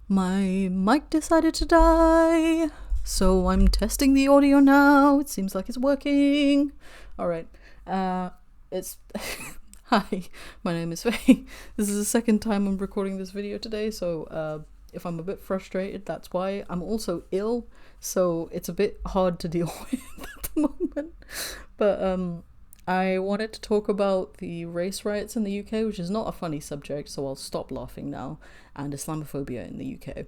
My mic decided to die, so I'm testing the audio now. It seems like it's working. All right. It's Hi, my name is Faye. This is the second time I'm recording this video today, so if I'm a bit frustrated, that's why. I'm also ill, so it's a bit hard to deal with at the moment. But I wanted to talk about the race riots in the UK, which is not a funny subject, so I'll stop laughing now, and Islamophobia in the UK.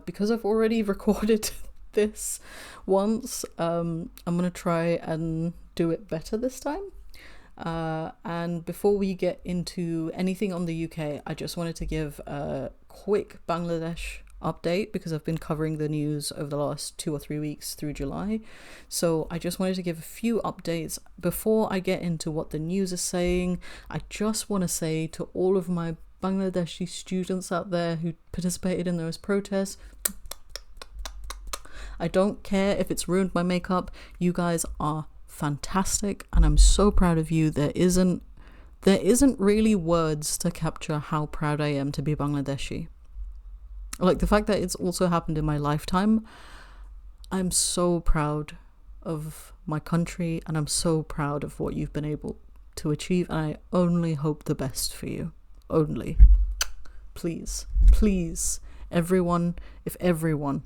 Because I've already recorded this once, I'm going to try and do it better this time. And before we get into anything on the UK, I just wanted to give a quick Bangladesh update because I've been covering the news over the last 2 or 3 weeks through July. So I just wanted to give a few updates before I get into what the news is saying. I just want to say to all of my Bangladeshi students out there who participated in those protests, I don't care if it's ruined my makeup. You guys are fantastic and I'm so proud of you. There isn't really words to capture how proud I am to be Bangladeshi. Like the fact that it's also happened in my lifetime, I'm so proud of my country and I'm so proud of what you've been able to achieve, and I only hope the best for you. Only. Please everyone, if everyone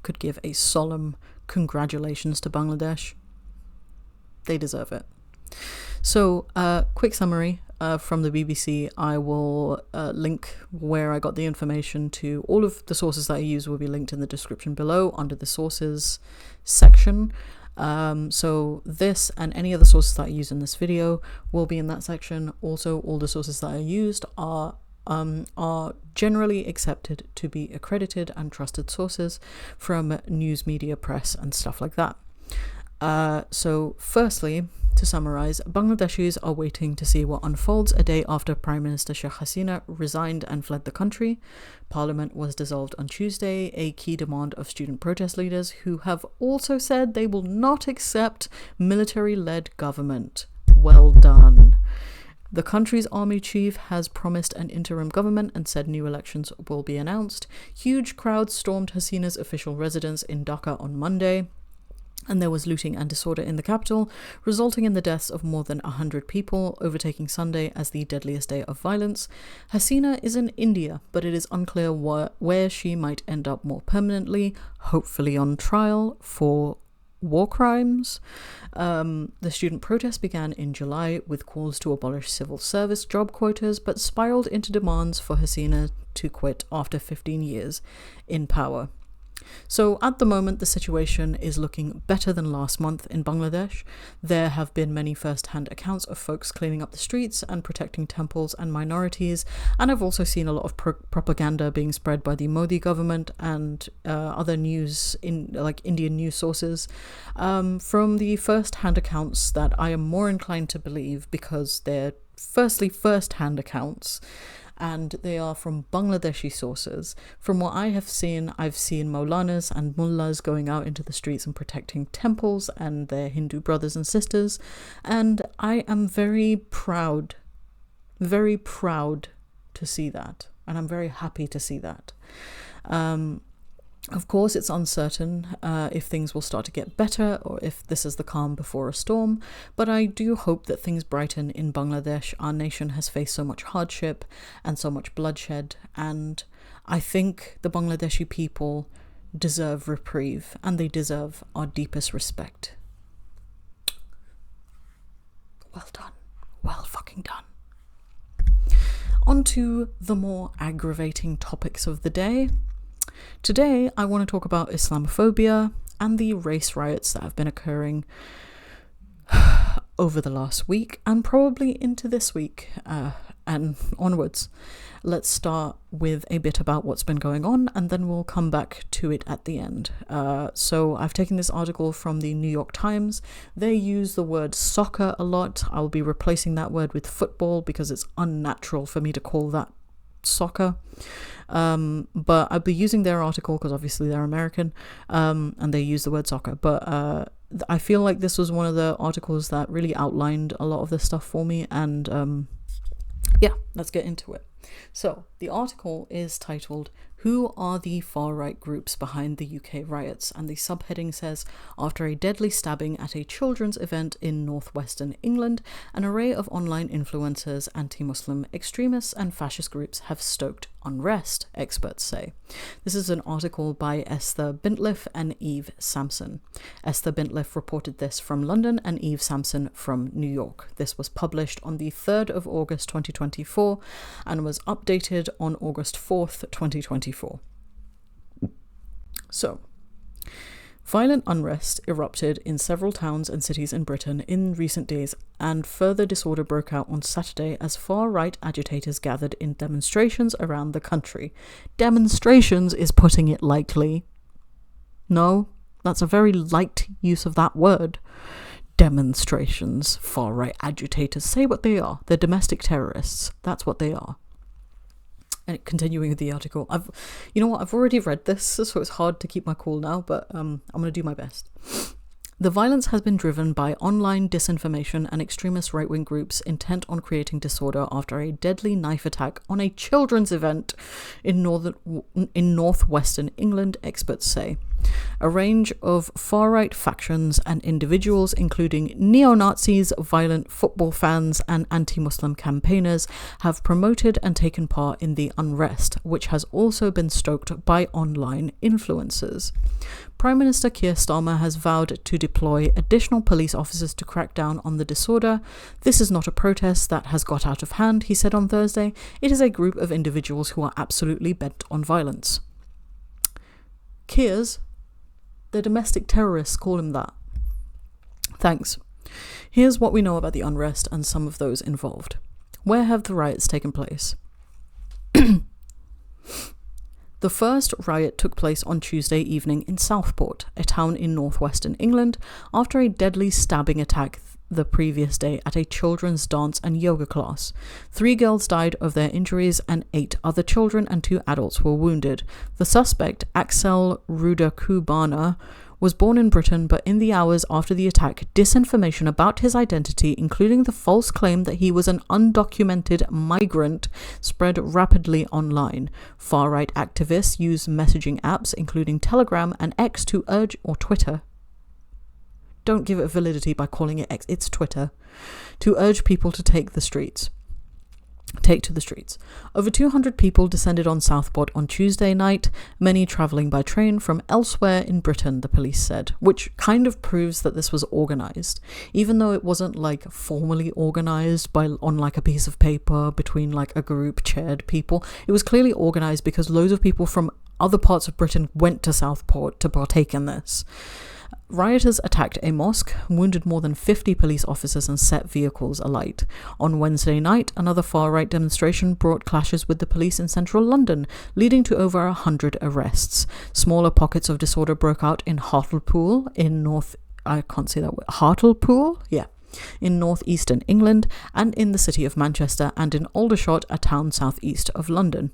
could give a solemn congratulations to Bangladesh, they deserve it. So quick summary from the BBC. I will link where I got the information to. All of the sources that I use will be linked in the description below under the sources section. So this and any other sources that I use in this video will be in that section. Also, all the sources that I used are generally accepted to be accredited and trusted sources from news media, press and stuff like that. So firstly, to summarize, Bangladeshis are waiting to see what unfolds a day after Prime Minister Sheikh Hasina resigned and fled the country. Parliament was dissolved on Tuesday, a key demand of student protest leaders who have also said they will not accept military-led government. Well done. The country's army chief has promised an interim government and said new elections will be announced. Huge crowds stormed Hasina's official residence in Dhaka on Monday, and there was looting and disorder in the capital, resulting in the deaths of more than 100 people, overtaking Sunday as the deadliest day of violence. Hasina is in India, but it is unclear where she might end up more permanently, hopefully on trial for war crimes. The student protest began in July with calls to abolish civil service job quotas, but spiraled into demands for Hasina to quit after 15 years in power. So at the moment, the situation is looking better than last month in Bangladesh. There have been many first-hand accounts of folks cleaning up the streets and protecting temples and minorities, and I've also seen a lot of propaganda being spread by the Modi government and other news like Indian news sources. From the first-hand accounts that I am more inclined to believe because they're firstly first-hand accounts, and they are from Bangladeshi sources. From what I have seen, I've seen Maulanas and Mullahs going out into the streets and protecting temples and their Hindu brothers and sisters, and I am very proud to see that, and I'm very happy to see that. Of course, it's uncertain if things will start to get better or if this is the calm before a storm, but I do hope that things brighten in Bangladesh. Our nation has faced so much hardship and so much bloodshed, and I think the Bangladeshi people deserve reprieve and they deserve our deepest respect. Well done. Well fucking done. On to the more aggravating topics of the day. Today, I want to talk about Islamophobia and the race riots that have been occurring over the last week and probably into this week and onwards. Let's start with a bit about what's been going on and then we'll come back to it at the end. So I've taken this article from the New York Times. They use the word soccer a lot. I'll be replacing that word with football because it's unnatural for me to call that soccer. But I'll be using their article because obviously they're American and they use the word soccer. But I feel like this was one of the articles that really outlined a lot of this stuff for me, and Yeah, let's get into it. So, the article is titled, "Who are the far-right groups behind the UK riots?" And the subheading says, "After a deadly stabbing at a children's event in northwestern England, an array of online influencers, anti-Muslim extremists and fascist groups have stoked unrest, experts say." This is an article by Esther Bintliff and Eve Sampson. Esther Bintliff reported this from London and Eve Sampson from New York. This was published on the 3rd of August 2024 and was updated on August 4th, 2024. So, violent unrest erupted in several towns and cities in Britain in recent days, and further disorder broke out on Saturday as far-right agitators gathered in demonstrations around the country. Demonstrations is putting it lightly. No, that's a very light use of that word. Demonstrations, far-right agitators, say what they are. They're domestic terrorists. That's what they are. And continuing with the article, I've already read this, so it's hard to keep my cool now, but I'm going to do my best. The violence has been driven by online disinformation and extremist right-wing groups intent on creating disorder after a deadly knife attack on a children's event in northwestern England, experts say. A range of far-right factions and individuals, including neo-Nazis, violent football fans, and anti-Muslim campaigners, have promoted and taken part in the unrest, which has also been stoked by online influencers. Prime Minister Keir Starmer has vowed to deploy additional police officers to crack down on the disorder. "This is not a protest that has got out of hand," he said on Thursday. "It is a group of individuals who are absolutely bent on violence." Keir's, the domestic terrorists call him that. Thanks. Here's what we know about the unrest and some of those involved. Where have the riots taken place? The first riot took place on Tuesday evening in Southport, a town in northwestern England, after a deadly stabbing attack the previous day at a children's dance and yoga class. 3 girls died of their injuries and 8 other children and 2 adults were wounded. The suspect, Axel Rudakubana, was born in Britain, but in the hours after the attack, disinformation about his identity, including the false claim that he was an undocumented migrant, spread rapidly online. Far-right activists used messaging apps, including Telegram and X, to urge, or Twitter. Don't give it validity by calling it X, it's Twitter, to urge people to take to the streets. Over 200 people descended on Southport on Tuesday night, many travelling by train from elsewhere in Britain, the police said, which kind of proves that this was organised, even though it wasn't like formally organised on like a piece of paper between like a group chaired people. It was clearly organised because loads of people from other parts of Britain went to Southport to partake in this. Rioters attacked a mosque, wounded more than 50 police officers and set vehicles alight. On Wednesday night, another far-right demonstration brought clashes with the police in central London, leading to over 100 arrests. Smaller pockets of disorder broke out in Hartlepool in northeastern England, and in the city of Manchester, and in Aldershot, a town southeast of London.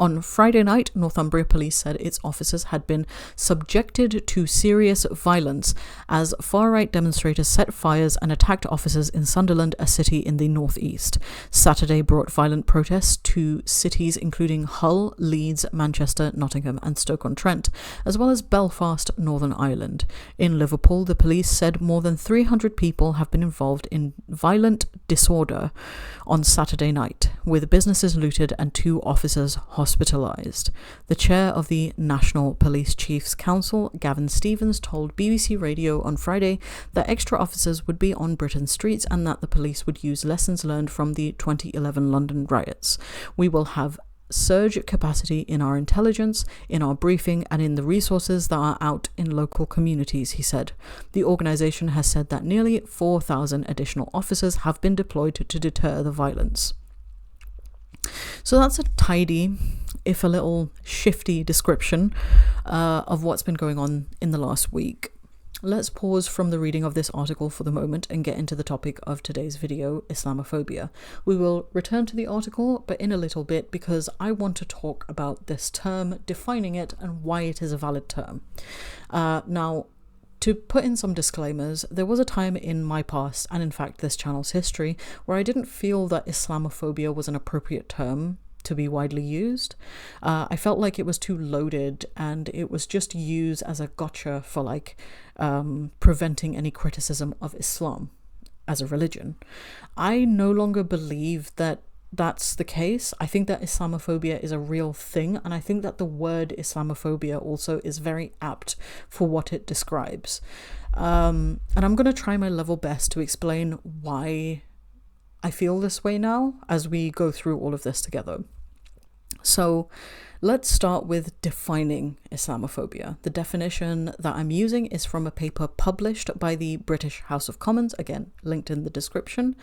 On Friday night, Northumbria Police said its officers had been subjected to serious violence as far-right demonstrators set fires and attacked officers in Sunderland, a city in the northeast. Saturday brought violent protests to cities including Hull, Leeds, Manchester, Nottingham and Stoke-on-Trent, as well as Belfast, Northern Ireland. In Liverpool, the police said more than 300 people have been involved in violent disorder on Saturday night, with businesses looted and 2 officers hospitalised. The chair of the National Police Chiefs Council, Gavin Stevens, told BBC Radio on Friday that extra officers would be on Britain's streets and that the police would use lessons learned from the 2011 London riots. "We will have surge capacity in our intelligence, in our briefing, and in the resources that are out in local communities," he said. The organisation has said that nearly 4,000 additional officers have been deployed to deter the violence. So that's a tidy, if a little shifty description of what's been going on in the last week. Let's pause from the reading of this article for the moment and get into the topic of today's video, Islamophobia. We will return to the article, but in a little bit, because I want to talk about this term, defining it, and why it is a valid term. Now, to put in some disclaimers, there was a time in my past, and in fact this channel's history, where I didn't feel that Islamophobia was an appropriate term to be widely used. I felt like it was too loaded, and it was just used as a gotcha for like preventing any criticism of Islam as a religion. I no longer believe that that's the case. I think that Islamophobia is a real thing, and I think that the word Islamophobia also is very apt for what it describes. And I'm going to try my level best to explain why I feel this way now as we go through all of this together. So let's start with defining Islamophobia. The definition that I'm using is from a paper published by the British House of Commons, again linked in the description,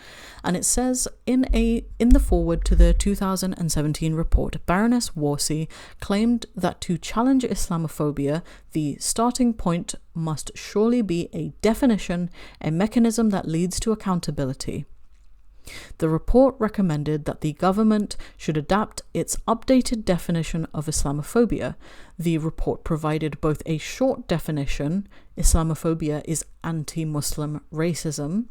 and it says in the foreword to the 2017 report, Baroness Worsey claimed that to challenge Islamophobia, the starting point must surely be a definition, a mechanism that leads to accountability. The report recommended that the government should adapt its updated definition of Islamophobia. The report provided both a short definition, Islamophobia is anti-Muslim racism,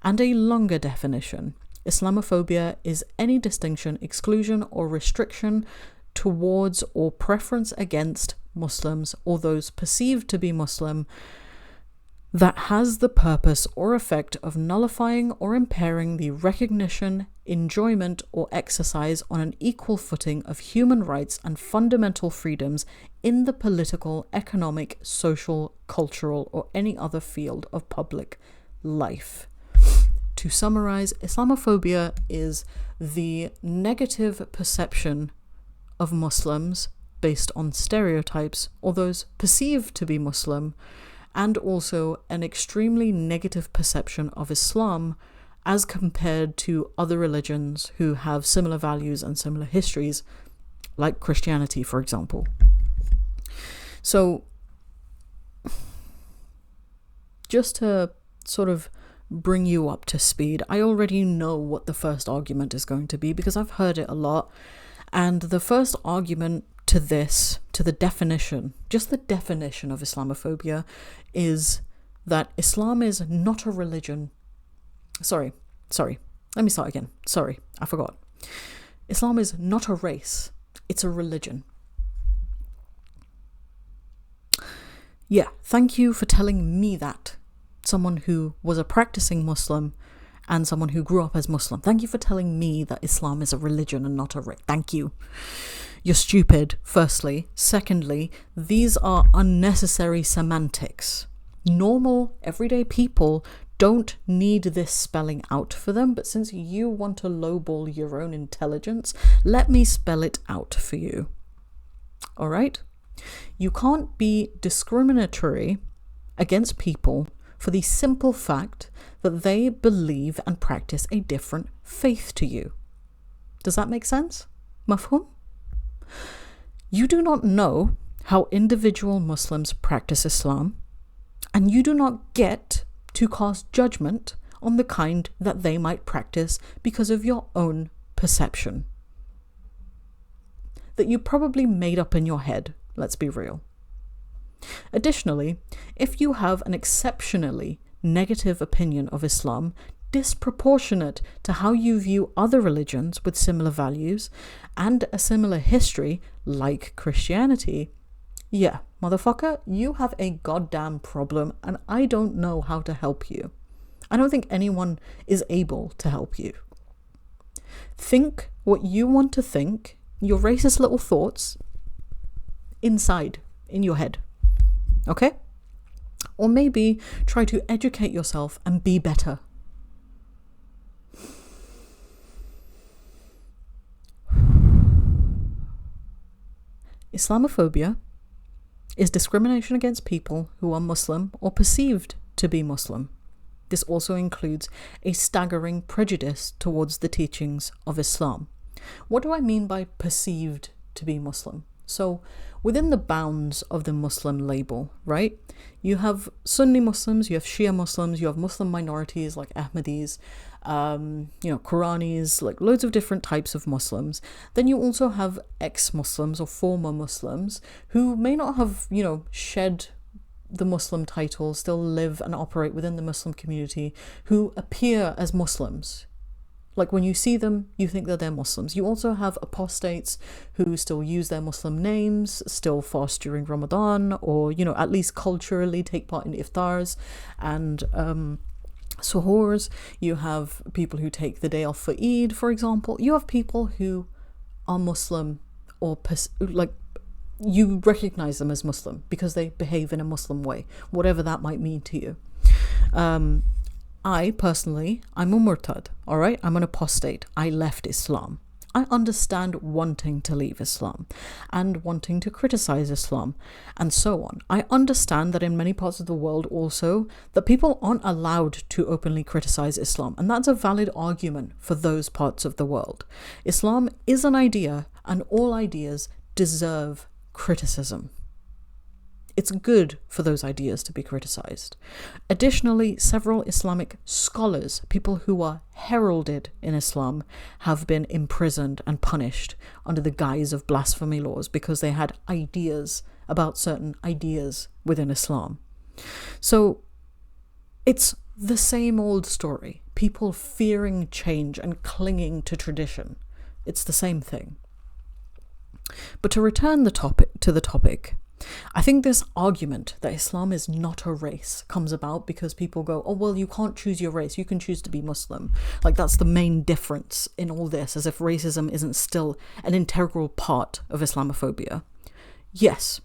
and a longer definition, Islamophobia is any distinction, exclusion, or restriction towards or preference against Muslims or those perceived to be Muslim that has the purpose or effect of nullifying or impairing the recognition, enjoyment, or exercise on an equal footing of human rights and fundamental freedoms in the political, economic, social, cultural, or any other field of public life. To summarize, Islamophobia is the negative perception of Muslims based on stereotypes or those perceived to be Muslim, and also an extremely negative perception of Islam as compared to other religions who have similar values and similar histories, like Christianity, for example. So, just to sort of bring you up to speed, I already know what the first argument is going to be because I've heard it a lot. And the first argument to this, to the definition, just the definition of Islamophobia, is that Islam is not a religion. Sorry, let me start again. Sorry, I forgot. Islam is not a race, it's a religion. Yeah, thank you for telling me that. Someone who was a practicing Muslim and someone who grew up as Muslim. Thank you for telling me that Islam is a religion and not a race. Thank you. You're stupid, firstly. Secondly, these are unnecessary semantics. Normal, everyday people don't need this spelling out for them, but since you want to lowball your own intelligence, let me spell it out for you. All right? You can't be discriminatory against people for the simple fact that they believe and practice a different faith to you. Does that make sense? Mafhum? You do not know how individual Muslims practice Islam, and you do not get to cast judgment on the kind that they might practice because of your own perception that you probably made up in your head, let's be real. Additionally, if you have an exceptionally negative opinion of Islam, disproportionate to how you view other religions with similar values and a similar history, like Christianity, yeah, motherfucker, you have a goddamn problem, and I don't know how to help you. I don't think anyone is able to help you. Think what you want to think, your racist little thoughts, inside, in your head. Okay? Or maybe try to educate yourself and be better. Islamophobia is discrimination against people who are Muslim or perceived to be Muslim. This also includes a staggering prejudice towards the teachings of Islam. What do I mean by perceived to be Muslim? So, within the bounds of the Muslim label, right? You have Sunni Muslims, you have Shia Muslims, you have Muslim minorities like Ahmadis, Quranis, like loads of different types of Muslims. Then you also have ex-Muslims or former Muslims who may not have, shed the Muslim title, still live and operate within the Muslim community, who appear as Muslims. Like, when you see them, you think that they're Muslims. You also have apostates who still use their Muslim names, still fast during Ramadan, or, you know, at least culturally take part in iftars and suhoors. You have people who take the day off for Eid, for example. You have people who are Muslim, or like, you recognize them as Muslim because they behave in a Muslim way, whatever that might mean to you. I personally, I'm a murtad, all right? I'm an apostate. I left Islam. I understand wanting to leave Islam and wanting to criticize Islam and so on. I understand that in many parts of the world also, that people aren't allowed to openly criticize Islam, and that's a valid argument for those parts of the world. Islam is an idea, and all ideas deserve criticism. It's good for those ideas to be criticized. Additionally, several Islamic scholars, people who are heralded in Islam, have been imprisoned and punished under the guise of blasphemy laws because they had ideas about certain ideas within Islam. So it's the same old story. People fearing change and clinging to tradition. It's the same thing. But to return to the topic, I think this argument that Islam is not a race comes about because people go, oh, well, you can't choose your race. You can choose to be Muslim. Like, that's the main difference in all this, as if racism isn't still an integral part of Islamophobia. Yes,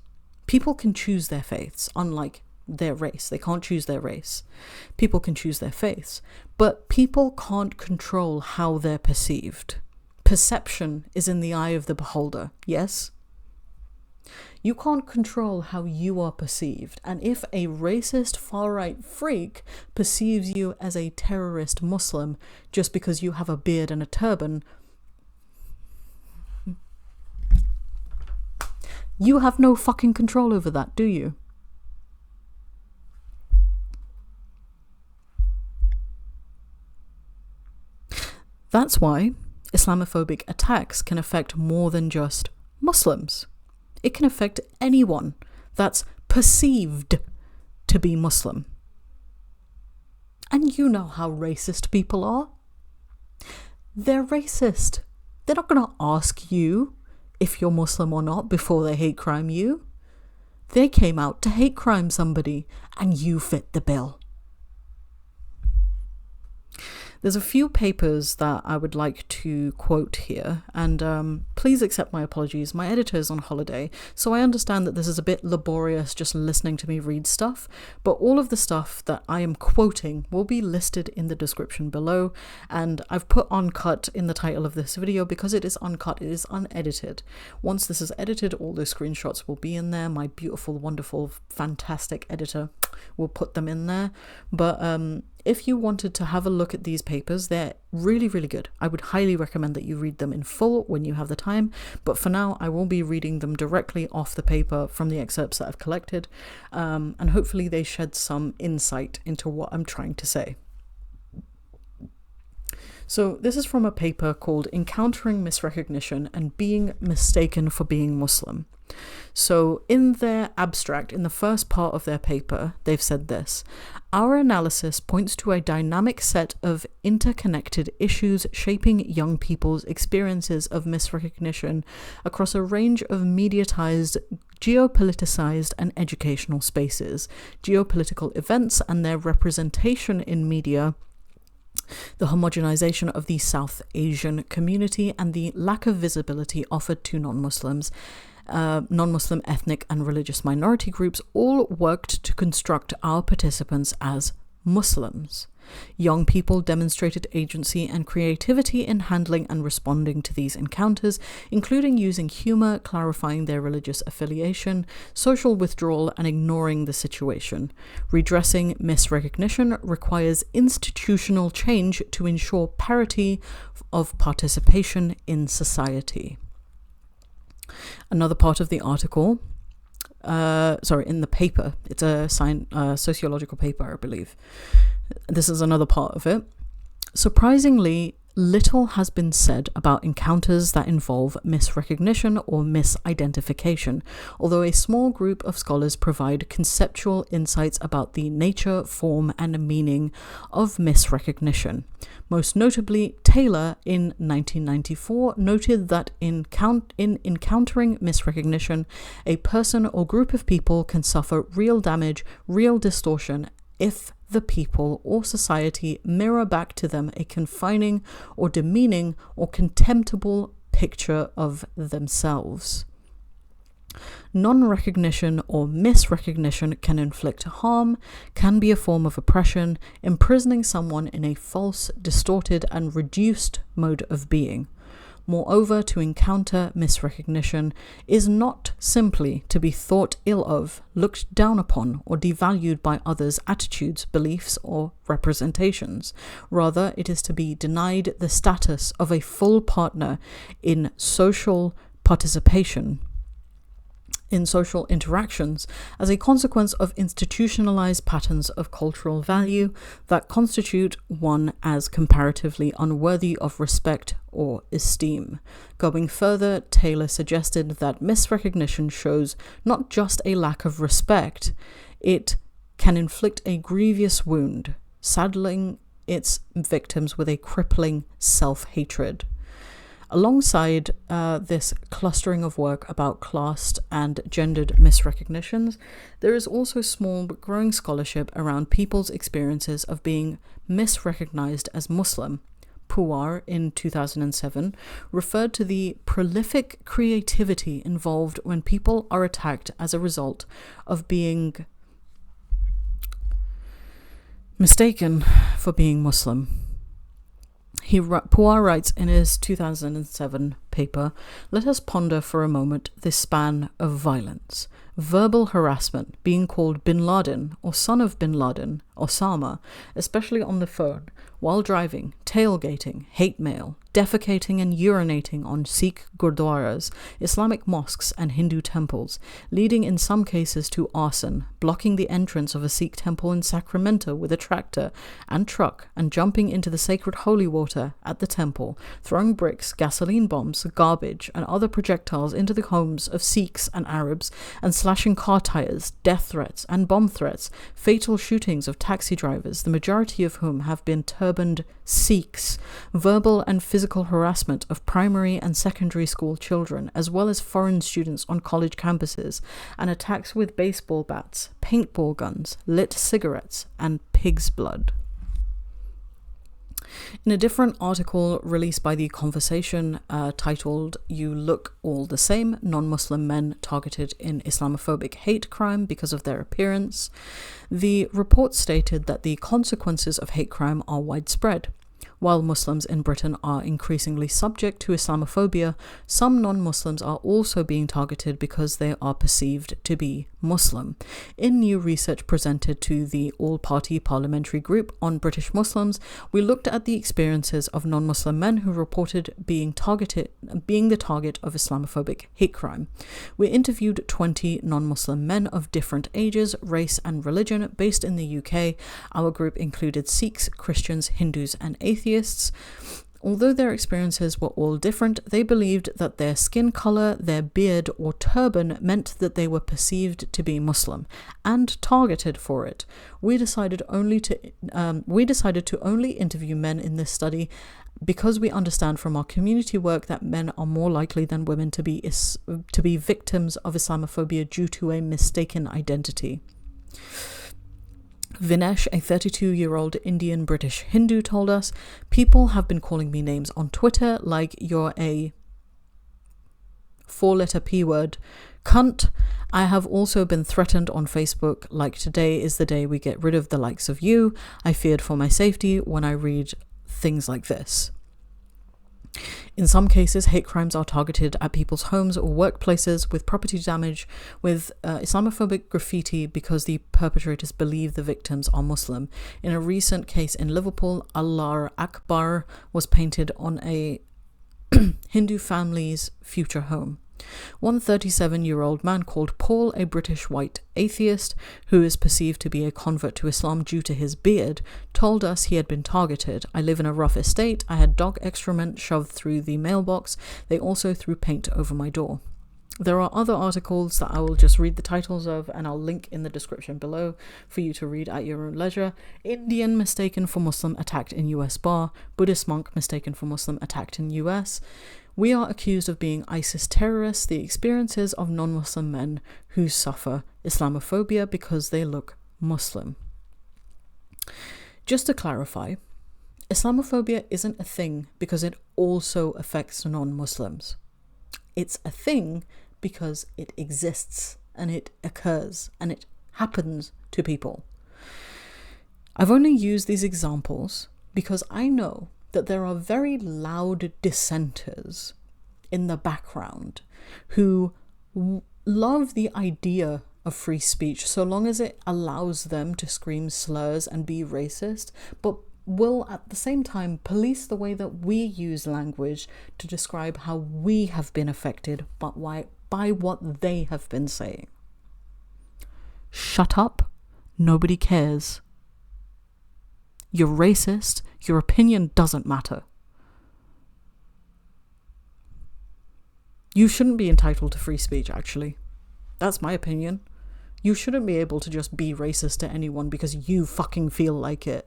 people can choose their faiths, unlike their race. They can't choose their race. People can choose their faiths, but people can't control how they're perceived. Perception is in the eye of the beholder, yes? You can't control how you are perceived, and if a racist far-right freak perceives you as a terrorist Muslim just because you have a beard and a turban, you have no fucking control over that, do you? That's why Islamophobic attacks can affect more than just Muslims. It can affect anyone that's perceived to be Muslim. And you know how racist people are. They're racist. They're not going to ask you if you're Muslim or not before they hate crime you. They came out to hate crime somebody, and you fit the bill. There's a few papers that I would like to quote here, and please accept my apologies. My editor is on holiday, so I understand that this is a bit laborious just listening to me read stuff, but all of the stuff that I am quoting will be listed in the description below, and I've put UNCUT in the title of this video because it is uncut, it is unedited. Once this is edited, all those screenshots will be in there. My beautiful, wonderful, fantastic editor will put them in there, but if you wanted to have a look at these papers, they're really, really good. I would highly recommend that you read them in full when you have the time. But for now, I will be reading them directly off the paper from the excerpts that I've collected. And hopefully they shed some insight into what I'm trying to say. So this is from a paper called Encountering Misrecognition and Being Mistaken for Being Muslim. So in their abstract, in the first part of their paper, they've said this: our analysis points to a dynamic set of interconnected issues shaping young people's experiences of misrecognition across a range of mediatized, geopoliticized and educational spaces, geopolitical events and their representation in media, the homogenization of the South Asian community and the lack of visibility offered to non-Muslims, non-Muslim ethnic and religious minority groups all worked to construct our participants as Muslims. Young people demonstrated agency and creativity in handling and responding to these encounters, including using humor, clarifying their religious affiliation, social withdrawal, and ignoring the situation. Redressing misrecognition requires institutional change to ensure parity of participation in society. Another part of the article, in the paper, it's a sociological paper, I believe. This is another part of it. Surprisingly, little has been said about encounters that involve misrecognition or misidentification, although a small group of scholars provide conceptual insights about the nature, form, and meaning of misrecognition. Most notably, Taylor in 1994 noted that in encountering misrecognition, a person or group of people can suffer real damage, real distortion, if the people or society mirror back to them a confining or demeaning or contemptible picture of themselves. Non-recognition or misrecognition can inflict harm, can be a form of oppression, imprisoning someone in a false, distorted, and reduced mode of being. Moreover, to encounter misrecognition is not simply to be thought ill of, looked down upon, or devalued by others' attitudes, beliefs, or representations. Rather, it is to be denied the status of a full partner in social participation, in social interactions, as a consequence of institutionalized patterns of cultural value that constitute one as comparatively unworthy of respect or esteem. Going further, Taylor suggested that misrecognition shows not just a lack of respect, it can inflict a grievous wound, saddling its victims with a crippling self-hatred. Alongside this clustering of work about classed and gendered misrecognitions, there is also small but growing scholarship around people's experiences of being misrecognized as Muslim. Puar, in 2007, referred to the prolific creativity involved when people are attacked as a result of being mistaken for being Muslim. Puar writes in his 2007 paper, "Let us ponder for a moment this span of violence. Verbal harassment, being called Bin Laden or son of Bin Laden, Osama, especially on the phone, while driving, tailgating, hate mail, defecating and urinating on Sikh gurdwaras, Islamic mosques and Hindu temples, leading in some cases to arson, blocking the entrance of a Sikh temple in Sacramento with a tractor and truck, and jumping into the sacred holy water at the temple, throwing bricks, gasoline bombs, garbage, and other projectiles into the homes of Sikhs and Arabs, and slashing car tires, death threats and bomb threats, fatal shootings of taxi drivers, the majority of whom have been turbaned Sikhs, verbal and physical harassment of primary and secondary school children, as well as foreign students on college campuses, and attacks with baseball bats, paintball guns, lit cigarettes, and pig's blood." In a different article released by The Conversation titled "You Look All the Same, Non-Muslim Men Targeted in Islamophobic Hate Crime Because of Their Appearance," the report stated that the consequences of hate crime are widespread. While Muslims in Britain are increasingly subject to Islamophobia, some non-Muslims are also being targeted because they are perceived to be Muslim. In new research presented to the All-Party Parliamentary Group on British Muslims, we looked at the experiences of non-Muslim men who reported being the target of Islamophobic hate crime. We interviewed 20 non-Muslim men of different ages, race, and religion based in the UK. Our group included Sikhs, Christians, Hindus, and atheists. Although their experiences were all different, they believed that their skin color, their beard, or turban meant that they were perceived to be Muslim and targeted for it. We decided to only interview men in this study because we understand from our community work that men are more likely than women to be victims of Islamophobia due to a mistaken identity. Vinesh, a 32-year-old Indian British Hindu, told us, "People have been calling me names on Twitter like you're a 4-letter P word, cunt. I have also been threatened on Facebook like today is the day we get rid of the likes of you. I feared for my safety when I read things like this." In some cases, hate crimes are targeted at people's homes or workplaces with property damage, with Islamophobic graffiti because the perpetrators believe the victims are Muslim. In a recent case in Liverpool, Allah Akbar was painted on a Hindu family's future home. One 37-year-old man called Paul, a British white atheist who is perceived to be a convert to Islam due to his beard, told us he had been targeted. I live in a rough estate. I had dog excrement shoved through the mailbox. They also threw paint over my door. There are other articles that I will just read the titles of, and I'll link in the description below for you to read at your own leisure. Indian mistaken for Muslim attacked in US bar. Buddhist monk mistaken for Muslim attacked in US. We are accused of being ISIS terrorists, the experiences of non-Muslim men who suffer Islamophobia because they look Muslim. Just to clarify, Islamophobia isn't a thing because it also affects non-Muslims. It's a thing because it exists and it occurs and it happens to people. I've only used these examples because I know that there are very loud dissenters in the background who love the idea of free speech so long as it allows them to scream slurs and be racist, but will at the same time police the way that we use language to describe how we have been affected by what they have been saying. Shut up. Nobody cares. You're racist. Your opinion doesn't matter. You shouldn't be entitled to free speech, actually. That's my opinion. You shouldn't be able to just be racist to anyone because you fucking feel like it.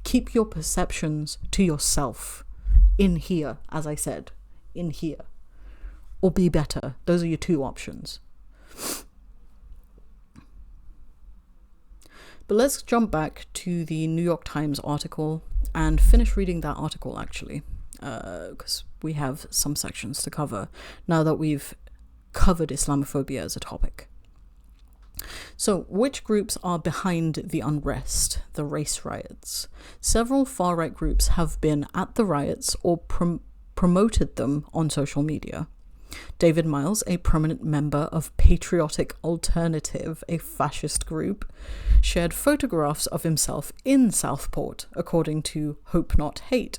Keep your perceptions to yourself. In here, as I said. In here. Or be better. Those are your two options. But let's jump back to the New York Times article and finish reading that article, actually, because we have some sections to cover now that we've covered Islamophobia as a topic. So, which groups are behind the unrest, the race riots? Several far-right groups have been at the riots or promoted them on social media. David Miles, a prominent member of Patriotic Alternative, a fascist group, shared photographs of himself in Southport, according to Hope Not Hate,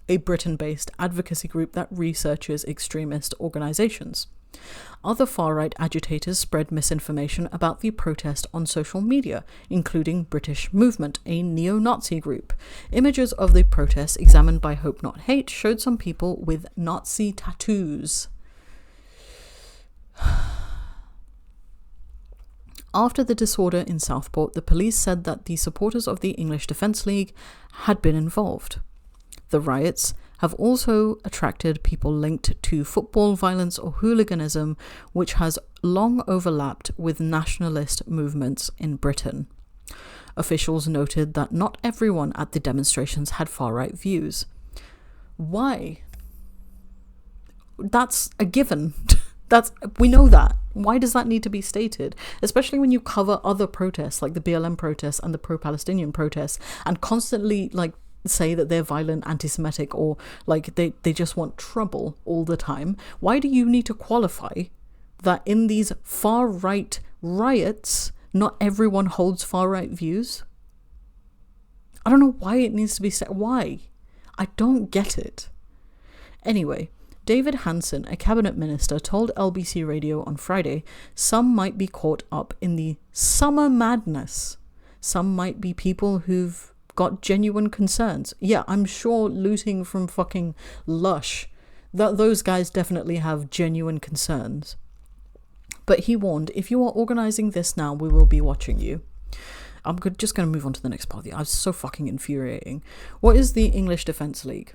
a Britain-based advocacy group that researches extremist organizations. Other far-right agitators spread misinformation about the protest on social media, including British Movement, a neo-Nazi group. Images of the protest examined by Hope Not Hate showed some people with Nazi tattoos. After the disorder in Southport, the police said that the supporters of the English Defence League had been involved. The riots have also attracted people linked to football violence or hooliganism, which has long overlapped with nationalist movements in Britain. Officials noted that not everyone at the demonstrations had far-right views. Why? That's a given. We know that. Why does that need to be stated? Especially when you cover other protests like the BLM protests and the pro-Palestinian protests and constantly say that they're violent, anti-Semitic, or they just want trouble all the time. Why do you need to qualify that in these far-right riots, not everyone holds far-right views? I don't know why it needs to be said. Why? I don't get it. Anyway, David Hanson, a cabinet minister, told LBC Radio on Friday some might be caught up in the summer madness. Some might be people who've got genuine concerns. Yeah, I'm sure looting from fucking Lush, those guys definitely have genuine concerns. But he warned, if you are organising this now, we will be watching you. I'm just going to move on to the next part. It's so fucking infuriating. What is the English Defence League?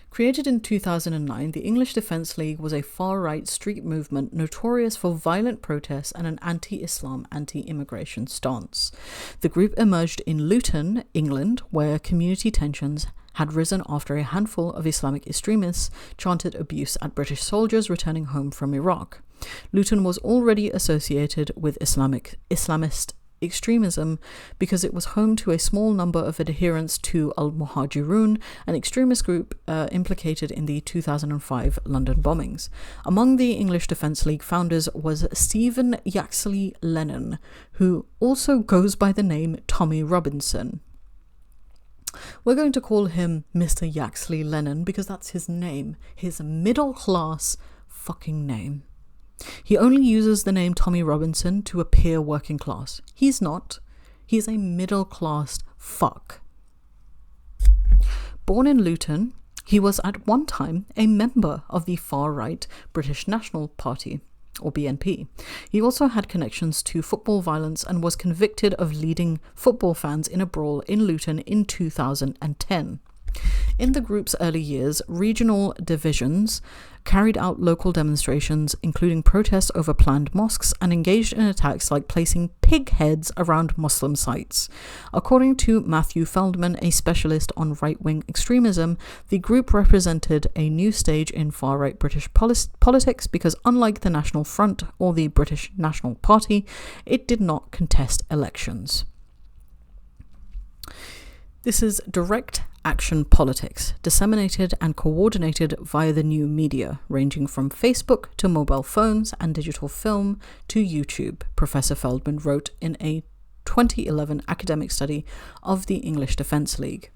Created in 2009, the English Defence League was a far-right street movement notorious for violent protests and an anti-Islam, anti-immigration stance. The group emerged in Luton, England, where community tensions had risen after a handful of Islamic extremists chanted abuse at British soldiers returning home from Iraq. Luton was already associated with Islamist extremism because it was home to a small number of adherents to Al-Muhajirun, an extremist group implicated in the 2005 London bombings. Among the English Defence League founders was Stephen Yaxley Lennon, who also goes by the name Tommy Robinson. We're going to call him Mr. Yaxley Lennon because that's his name, his middle-class fucking name. He only uses the name Tommy Robinson to appear working class. He's not. He's a middle-class fuck. Born in Luton, he was at one time a member of the far-right British National Party, or BNP. He also had connections to football violence and was convicted of leading football fans in a brawl in Luton in 2010. In the group's early years, regional divisions carried out local demonstrations, including protests over planned mosques, and engaged in attacks like placing pig heads around Muslim sites. According to Matthew Feldman, a specialist on right-wing extremism, the group represented a new stage in far-right British politics because, unlike the National Front or the British National Party, it did not contest elections. This is direct action politics, disseminated and coordinated via the new media, ranging from Facebook to mobile phones and digital film to YouTube, Professor Feldman wrote in a 2011 academic study of the English Defence League.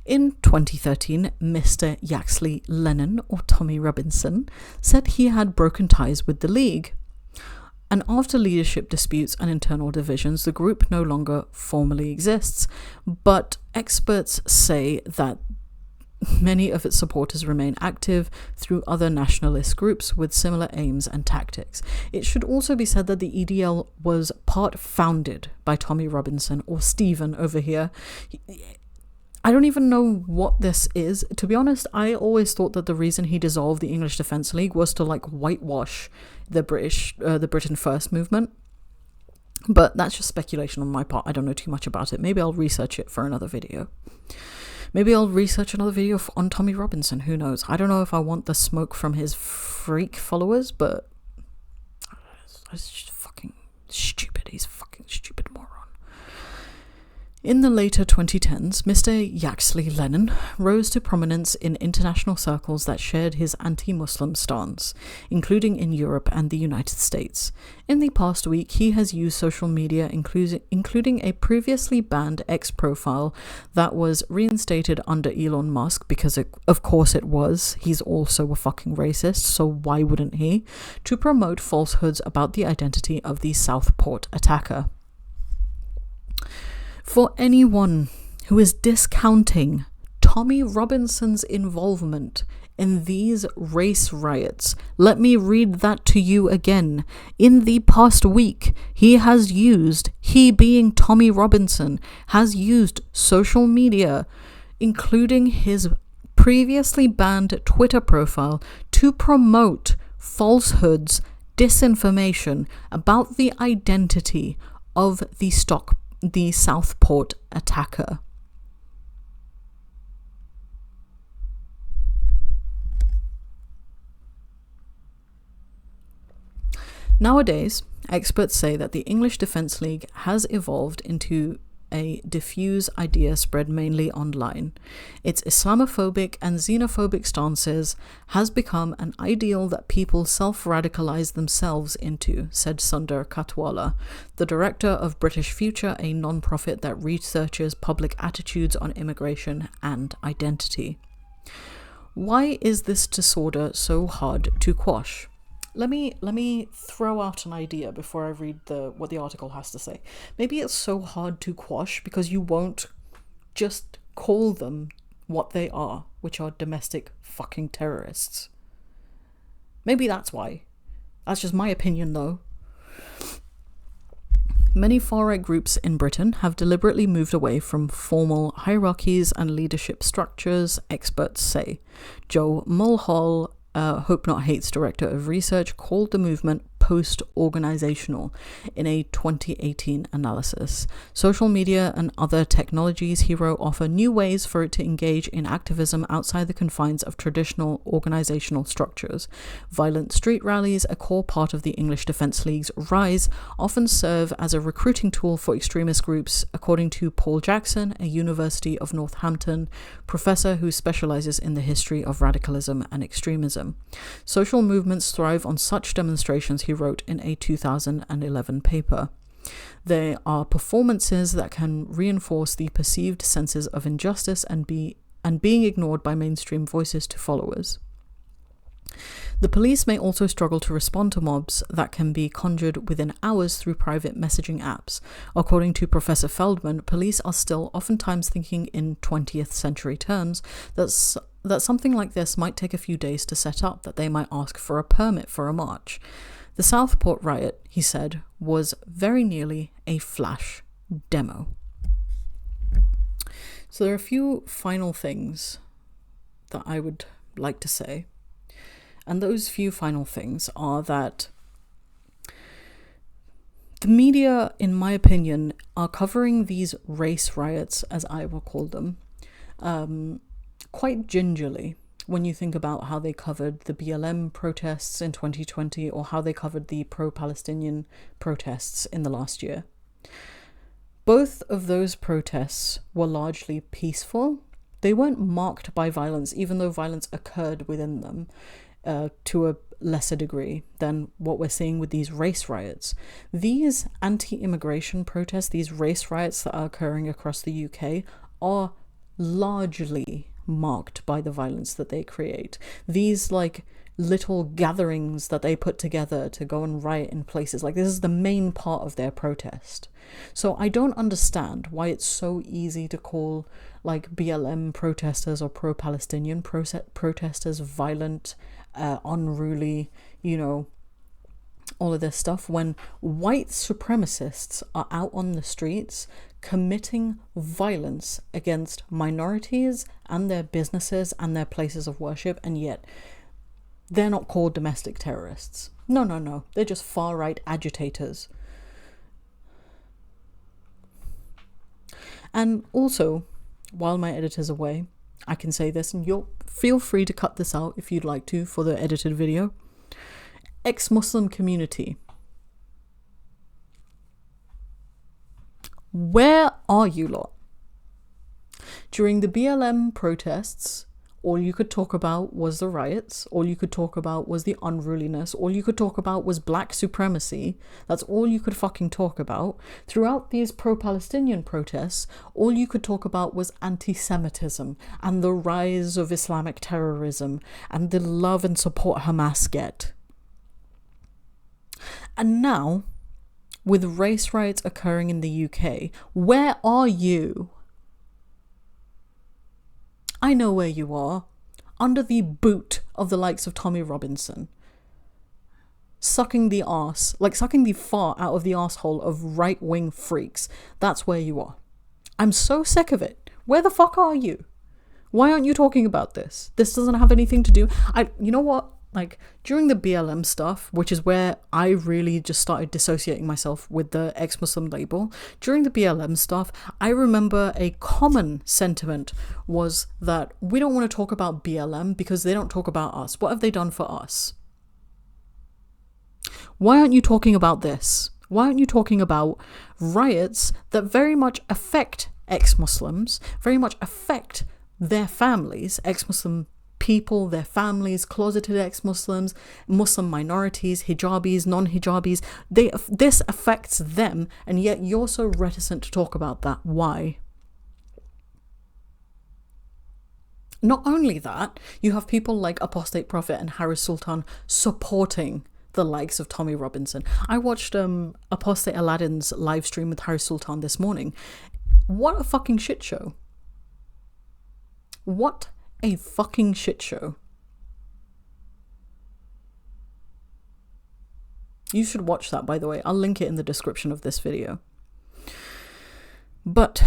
In 2013, Mr. Yaxley Lennon, or Tommy Robinson, said he had broken ties with the League. And after leadership disputes and internal divisions, the group no longer formally exists, but experts say that many of its supporters remain active through other nationalist groups with similar aims and tactics. It should also be said that the EDL was part founded by Tommy Robinson, or Stephen over here. I don't even know what this is. To be honest, I always thought that the reason he dissolved the English Defence League was to whitewash the Britain First movement. But that's just speculation on my part. I don't know too much about it. Maybe I'll research it for another video. Maybe I'll research another video on Tommy Robinson. Who knows? I don't know if I want the smoke from his freak followers, but it's just fucking stupid. He's a fucking stupid moron. In the later 2010s, Mr. Yaxley Lennon rose to prominence in international circles that shared his anti-Muslim stance, including in Europe and the United States. In the past week, he has used social media, including a previously banned X profile that was reinstated under Elon Musk, because of course it was. He's also a fucking racist, so why wouldn't he? To promote falsehoods about the identity of the Southport attacker. For anyone who is discounting Tommy Robinson's involvement in these race riots, let me read that to you again. In the past week, he being Tommy Robinson, has used social media, including his previously banned Twitter profile, to promote falsehoods, disinformation about the identity of the Southport attacker. Nowadays, experts say that the English Defence League has evolved into a diffuse idea spread mainly online. Its Islamophobic and xenophobic stances has become an ideal that people self-radicalize themselves into, said Sundar Katwala, the director of British Future, a non-profit that researches public attitudes on immigration and identity. Why is this disorder so hard to quash? Let me throw out an idea before I read what the article has to say. Maybe it's so hard to quash because you won't just call them what they are, which are domestic fucking terrorists. Maybe that's why. That's just my opinion, though. Many far-right groups in Britain have deliberately moved away from formal hierarchies and leadership structures, experts say. Joe Mulhall, Hope Not Hate's director of research, called the movement post-organizational in a 2018 analysis. Social media and other technologies, he wrote, offer new ways for it to engage in activism outside the confines of traditional organizational structures. Violent street rallies, a core part of the English Defence League's rise, often serve as a recruiting tool for extremist groups, according to Paul Jackson, a University of Northampton professor who specializes in the history of radicalism and extremism. Social movements thrive on such demonstrations, he wrote in a 2011 paper. They are performances that can reinforce the perceived senses of injustice and being ignored by mainstream voices to followers. The police may also struggle to respond to mobs that can be conjured within hours through private messaging apps. According to Professor Feldman, police are still oftentimes thinking in 20th century terms that something like this might take a few days to set up, that they might ask for a permit for a march. The Southport riot, he said, was very nearly a flash demo. So there are a few final things that I would like to say. And those few final things are that the media, in my opinion, are covering these race riots, as I will call them, quite gingerly when you think about how they covered the BLM protests in 2020 or how they covered the pro-Palestinian protests in the last year. Both of those protests were largely peaceful. They weren't marked by violence, even though violence occurred within them. To a lesser degree than what we're seeing with these race riots. These anti-immigration protests, these race riots that are occurring across the UK, are largely marked by the violence that they create. These like little gatherings that they put together to go and riot in places, like this is the main part of their protest. So I don't understand why it's so easy to call like BLM protesters or pro-Palestinian protesters violent, unruly, all of this stuff, when white supremacists are out on the streets committing violence against minorities and their businesses and their places of worship, and yet they're not called domestic terrorists. No, they're just far-right agitators. And also, while my editor's away, I can say this, and you'll feel free to cut this out if you'd like to for the edited video. Ex-Muslim community. Where are you lot? During the BLM protests, all you could talk about was the riots. All you could talk about was the unruliness. All you could talk about was black supremacy. That's all you could fucking talk about. Throughout these pro-Palestinian protests, all you could talk about was anti-Semitism and the rise of Islamic terrorism and the love and support Hamas get. And now, with race riots occurring in the UK, where are you? I know where you are, under the boot of the likes of Tommy Robinson, sucking the arse, like sucking the fart out of the arsehole of right-wing freaks. That's where you are. I'm so sick of it. Where the fuck are you? Why aren't you talking about this? This doesn't have anything to do. You know what? Like, during the BLM stuff, which is where I really just started dissociating myself with the ex-Muslim label, during the BLM stuff, I remember a common sentiment was that we don't want to talk about BLM because they don't talk about us. What have they done for us? Why aren't you talking about this? Why aren't you talking about riots that very much affect ex-Muslims, very much affect their families, ex-Muslim people, their families, closeted ex-Muslims, Muslim minorities, hijabis, non-hijabis. This affects them, and yet you're so reticent to talk about that. Why? Not only that, you have people like Apostate Prophet and Harris Sultan supporting the likes of Tommy Robinson. I watched Apostate Aladdin's live stream with Harris Sultan this morning. What a fucking shit show. What a fucking shit show. You should watch that, by the way. I'll link it in the description of this video. But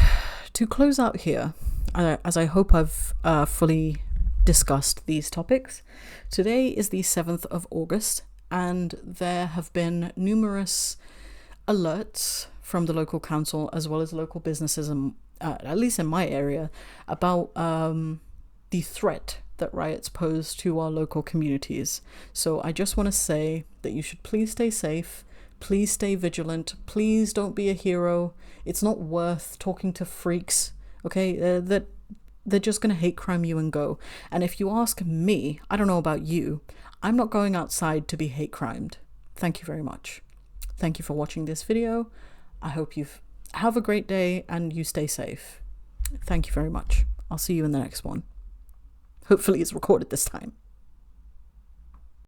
to close out here, as I hope I've fully discussed these topics, today is the 7th of August, and there have been numerous alerts from the local council as well as local businesses, at least in my area, about the threat that riots pose to our local communities. So I just want to say that you should please stay safe, please stay vigilant, please don't be a hero. It's not worth talking to freaks, okay, that they're just going to hate crime you and go. And if you ask me, I don't know about you, I'm not going outside to be hate crimed. Thank you very much. Thank you for watching this video. I hope you have a great day and you stay safe. Thank you very much. I'll see you in the next one. Hopefully it's recorded this time.